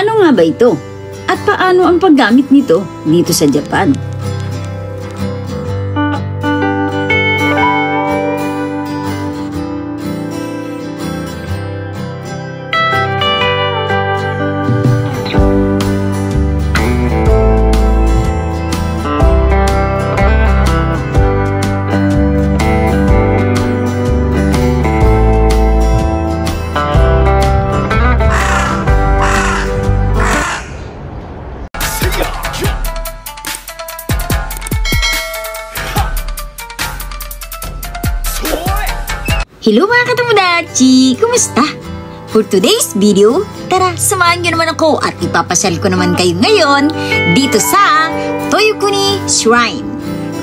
Ano nga ba ito? At paano ang paggamit nito dito sa Japan? Hello mga katomodachi! Kumusta? For today's video, tara, samahan nyo naman ako at ipapasyal ko naman kayo ngayon dito sa Toyokuni Shrine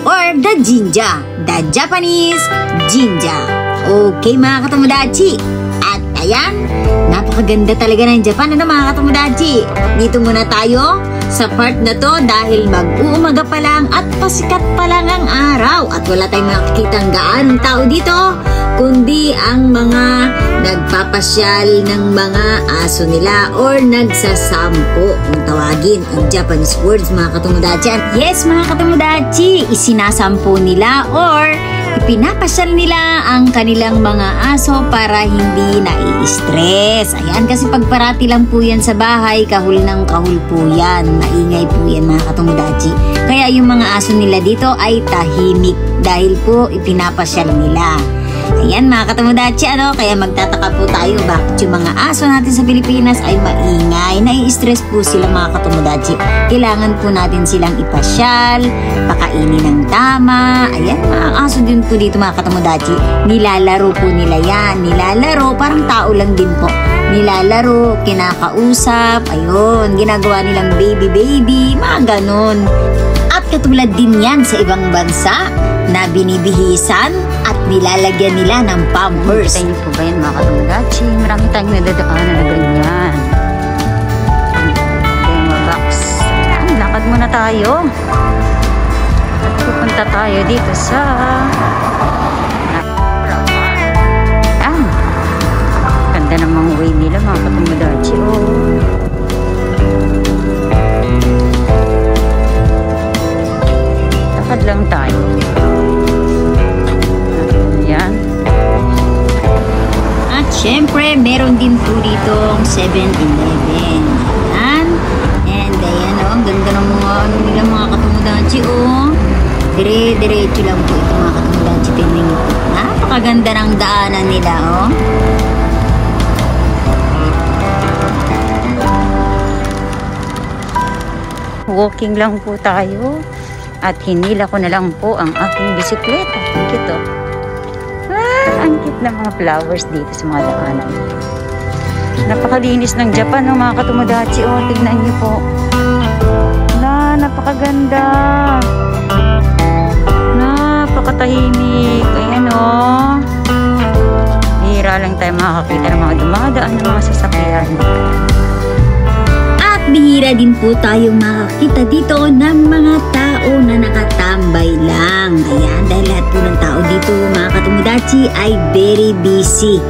or the Jinja, the Japanese Jinja. Okay mga katomodachi, at ayan, napakaganda talaga ng Japan mga katomodachi. Dito muna tayo sa part na to dahil mag-uumaga pa lang at pasikat pa lang ang araw at wala tayong makikitang gaanong tao dito kundi ang mga nagpapasyal ng mga aso nila or nagsasampo kung tawagin ang Japanese words mga katomodachi. Yes mga katomodachi, isinasampo nila or ipinapasyal nila ang kanilang mga aso para hindi nai-stress. Ayan, kasi pag parati lang po yan sa bahay, kahul ng kahul po yan. Maingay po yan mga katomodachi. Kaya yung mga aso nila dito ay tahimik dahil po ipinapasyal nila. Ayan mga katomodachi, kaya magtataka po tayo bakit yung mga aso natin sa Pilipinas ay maingay, nai-stress po sila mga katomodachi. Kailangan po natin silang ipasyal, pakainin ng tama. Ayan, mga aso din po dito mga katomodachi, nilalaro po nila yan. Nilalaro, parang tao lang din po. Nilalaro, kinakausap, ayun, ginagawa nilang baby, mga ganon. At katulad din yan sa ibang bansa na binibihisan at nilalagyan nila ng pampers. Kita niyo po ba yan mga katomodachi? Marami tayong nadadaanan na ganyan. Yung mga box. Ayan, lakad muna tayo. At pupunta tayo dito sa ganda ng mga way nila mga katomodachi. Lakad lang tayo. Yan. At syempre, meron din po ditong 7-Eleven. Ayan. And ayan ang ganda ng mga nila mga katomodachi Dire-diretso lang po ito mga katomodachi. Tingnan niyo po. Napakaganda ng daanan nila Walking lang po tayo. At hinila ko na lang po ang aking bisikleta. Ito. Ang cute na mga flowers dito sa mga daanan. Napakalinis ng Japan mga katomodachi. Tignan niyo po. Napakaganda. Napakatahimik. Ayan Hira lang tayo makakita ng mga dumadaan ng mga sasakyan. Bihira din po tayong makakita dito ng mga tao na nakatambay lang. Ayan, dahil lahat po ng tao dito mga katomodachi ay very busy.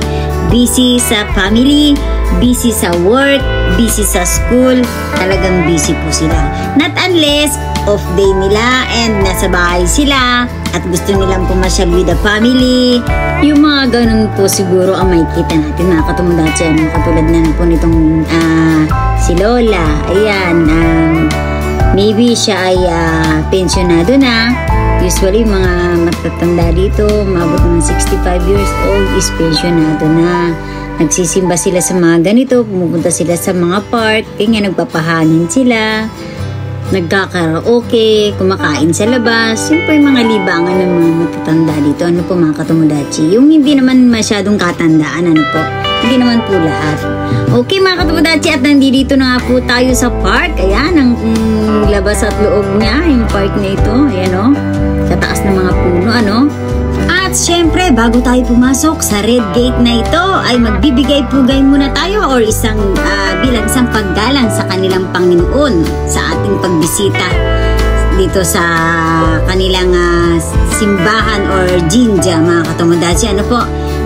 Busy sa family, busy sa work, busy sa school. Talagang busy po sila. Not unless off day nila and nasa bahay sila at gusto nilang pumasyal with the family. Yung mga ganun po siguro ang makikita natin mga katomodachi. Katulad na po nitong si Lola, ayan, maybe siya ay pensionado na. Usually, mga matatanda dito, mabot ng 65 years old, is pensionado na. Nagsisimba sila sa mga ganito, pumupunta sila sa mga park, kaya nagpapahangin sila, nagkakaraoke, kumakain sa labas. Yun po yung mga libangan ng mga matatanda dito. Ano po mga katomodachi? Yung hindi naman masyadong katandaan, hindi naman po lahat. Okay mga katomodachi, at nandito na nga po tayo sa park. Ayan, ang labas at loob niya, yung park na ito. Ayan sa taas ng mga puno, At syempre, bago tayo pumasok sa red gate na ito, ay magbibigay-pugay muna tayo or bilang isang paggalang sa kanilang Panginoon sa ating pagbisita dito sa kanilang simbahan or jinja mga katomodachi.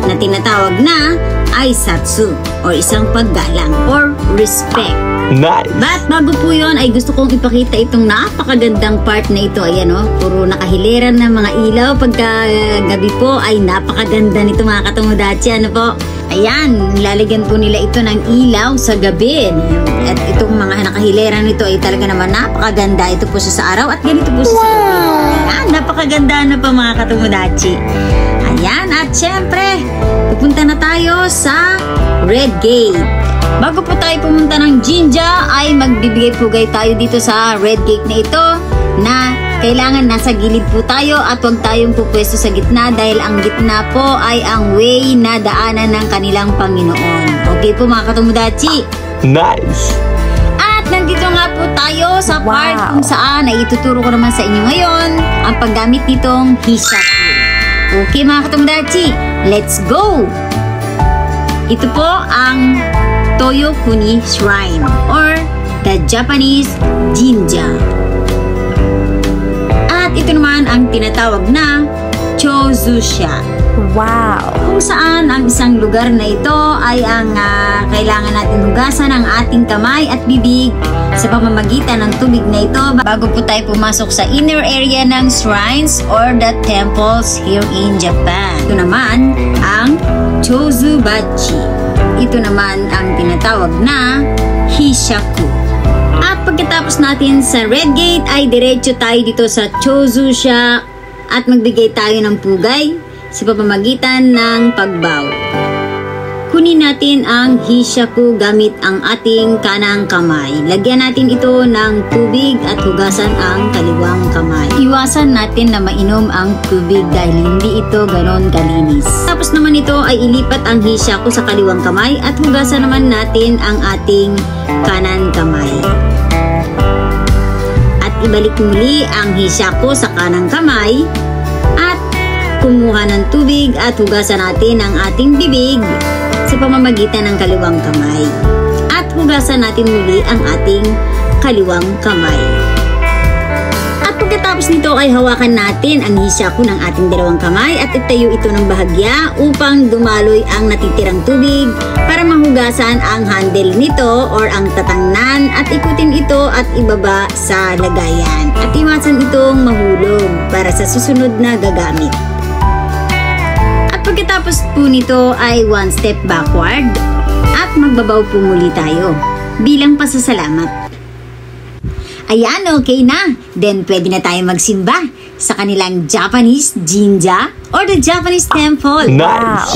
Na tinatawag na aisatsu or isang paggalang or respect. Nice! But bago po yun ay gusto kong ipakita itong napakagandang part na ito. Ayan o, puro nakahiliran ng mga ilaw. Pagka gabi po ay napakaganda nito mga katomodachi. Ano po? Ayan, nilalagyan po nila ito ng ilaw sa gabi. At itong mga nakahiliran nito ay talaga naman napakaganda. Ito po siya sa araw at ganito po siya sa gabi. Ayan, napakaganda na pa mga katomodachi. Ayan, at syempre, pupunta na tayo sa Red Gate. Bago po tayo pumunta ng Jinja, ay magbibigay-pugay tayo dito sa Red Gate na ito na kailangan nasa gilid po tayo at huwag tayong pupwesto sa gitna dahil ang gitna po ay ang way na daanan ng kanilang Panginoon. Okay po mga katomodachi? Nice! At nandito nga po tayo sa part kung saan ay ituturo ko naman sa inyo ngayon ang paggamit nitong hishaku. Okay mga katomodachi, let's go! Ito po ang Toyokuni Shrine or the Japanese Jinja. At ito naman ang tinatawag na Chozusha. Wow! Kung saan ang isang lugar na ito ay ang kailangan natin hugasan ang ating kamay at bibig sa pamamagitan ng tubig na ito bago po tayo pumasok sa inner area ng shrines or the temples here in Japan. Ito naman ang Chozubachi. Ito naman ang tinatawag na Hishaku. At pagkatapos natin sa Red Gate ay diretso tayo dito sa Chozusha at magbigay tayo ng pugay sa pamamagitan ng pagbow. Kunin natin ang hishaku gamit ang ating kanang kamay. Lagyan natin ito ng tubig at hugasan ang kaliwang kamay. Iwasan natin na mainom ang tubig dahil hindi ito ganon kalinis. Tapos naman ito ay ilipat ang hishaku sa kaliwang kamay at hugasan naman natin ang ating kanan kamay. At ibalik muli ang hishaku sa kanang kamay at kumuha ng tubig at hugasan natin ang ating bibig sa pamamagitan ng kaliwang kamay. At hugasan natin muli ang ating kaliwang kamay. At pagkatapos nito ay hawakan natin ang hishaku ng ating dalawang kamay at itayo ito ng bahagya upang dumaloy ang natitirang tubig para mahugasan ang handle nito or ang tatangnan at ikutin ito at ibaba sa lagayan. At iwasan itong mahulog para sa susunod na gagamit. Pagkatapos po nito ay one step backward at magbabaw po muli tayo bilang pasasalamat. Ayan, okay na. Then pwede na tayo magsimba sa kanilang Japanese Jinja or the Japanese Temple. Nice!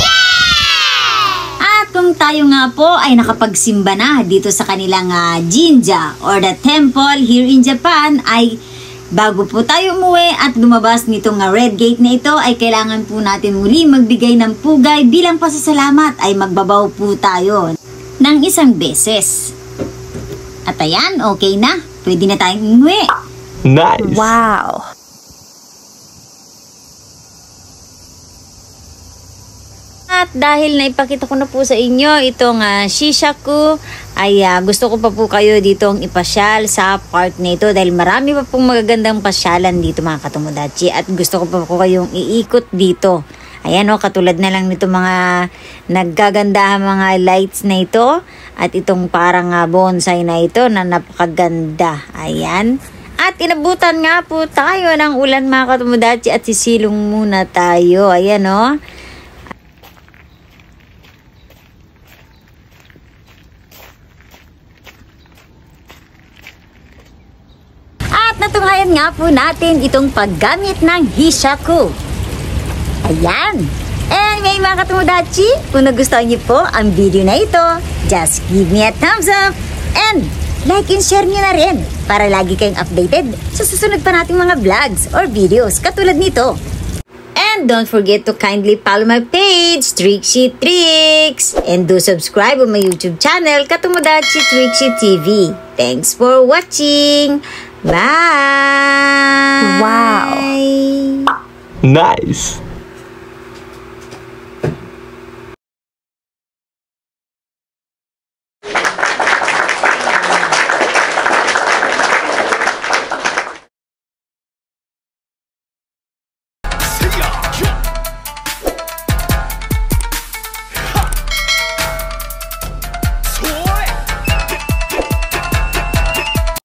At kung tayo nga po ay nakapagsimba na dito sa kanilang Jinja or the Temple here in Japan ay bago po tayo umuwi at lumabas nitong Red Gate na ito ay kailangan po natin muli magbigay ng pugay bilang pasasalamat ay magbabaw po tayo ng isang beses. At ayan, okay na. Pwede na tayong umuwi. Nice! Wow! At dahil naipakita ko na po sa inyo itong Shishaku, ay gusto ko pa po kayo ditong ipasyal sa park na ito dahil marami pa pong magagandang pasyalan dito mga katomodachi at gusto ko pa po kayong iikot dito. Ayan o, katulad na lang nito mga naggaganda mga lights na ito at itong parang bonsai na ito na napakaganda. Ayan. At inabutan nga po tayo ng ulan mga katomodachi at sisilong muna tayo. Ayan o. Natunghayan nga po natin itong paggamit ng hishaku. Ayan. Anyway mga katomodachi, kung nagustuhan niyo po ang video na ito, just give me a thumbs up and like and share niyo na rin para lagi kayong updated sa susunod pa nating mga vlogs or videos katulad nito. And don't forget to kindly follow my page, Trixie Tricks, and do subscribe on my YouTube channel, Katomodachi Trixie TV. Thanks for watching! Bye! Wow! Nice!